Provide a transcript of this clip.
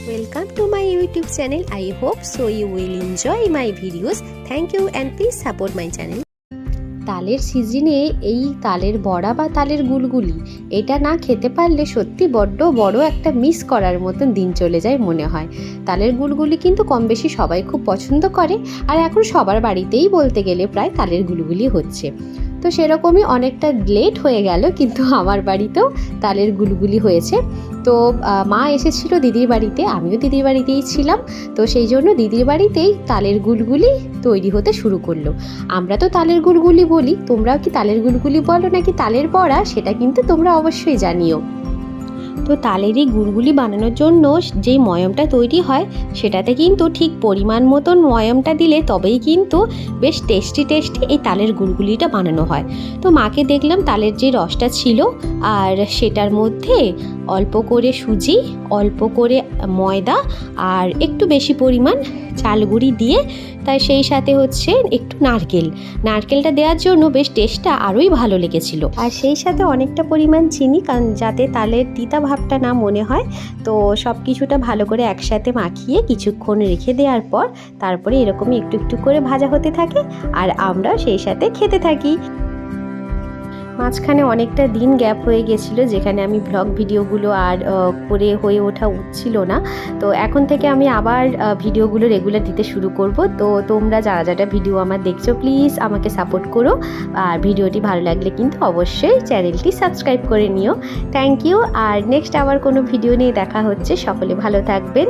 Welcome to my YouTube channel. I hope so you will enjoy my videos. Thank you and please support my channel. তালের সিজনে এই তালের বড়া বা তালের গুলগুলি এটা না খেতে পারলে সত্যি বড় একটা মিস করার মতন দিন চলে যায় মনে হয়। তালের গুলগুলি কিন্তু কম বেশি সবাই খুব পছন্দ করে, আর এখন সবার বাড়িতেই বলতে গেলে প্রায় তালের গুলগুলি হচ্ছে। তো সেরকমই অনেকটা লেট হয়ে গেল, কিন্তু আমার বাড়িতেও তালের গুলগুলি হয়েছে। তো মা এসেছিল দিদির বাড়িতে, আমিও দিদির বাড়িতেই ছিলাম। তো সেই জন্য দিদির বাড়িতেই তালের গুলগুলি তৈরি হতে শুরু করলো। আমরা তো তালের গুলগুলি বলি, তোমরাও কি তালের গুলগুলি বলো নাকি তালের বড়া, সেটা কিন্তু তোমরা অবশ্যই জানিও। তো তালের এই গুড়গুলি বানানোর জন্য যেই ময়মটা তৈরি হয় সেটাতে কিন্তু ঠিক পরিমাণ মতন ময়মটা দিলে তবেই কিন্তু বেশ টেস্টি এই তালের গুড়গুলিটা বানানো হয়। তো মাকে দেখলাম তালের যে রসটা ছিল আর সেটার মধ্যে অল্প করে সুজি, অল্প করে ময়দা আর একটু বেশি পরিমাণ চালগুড়ি দিয়ে, তাই সেই সাথে হচ্ছে একটু নারকেলটা দেওয়ার জন্য বেশ টেস্টটা আরোই ভালো লেগেছিল। আর সেই সাথে অনেকটা পরিমাণ চিনি, কারণ যাতে তালের তিতা ভাবটা না মনে হয়। তো সব কিছুটা ভালো করে একসাথে মাখিয়ে কিছুক্ষণ রেখে দেওয়ার পর তারপরে এরকমই একটু করে ভাজা হতে থাকে, আর আমরা সেই সাথে খেতে থাকি। মাঝখানে অনেকটা দিন গ্যাপ হয়ে গেছিলো, যেখানে আমি ব্লগ ভিডিওগুলো আর করে হয়ে ওঠা উঠছিল না। তো এখন থেকে আমি আবার ভিডিওগুলো রেগুলার দিতে শুরু করব। তো তোমরা যারা ভিডিও আমার দেখছো প্লিজ আমাকে সাপোর্ট করো, আর ভিডিওটি ভালো লাগলে কিন্তু অবশ্যই চ্যানেলটি সাবস্ক্রাইব করে নিও। Thank you. আর নেক্সট আবার কোনো ভিডিও নিয়ে দেখা হচ্ছে। সকলে ভালো থাকবেন।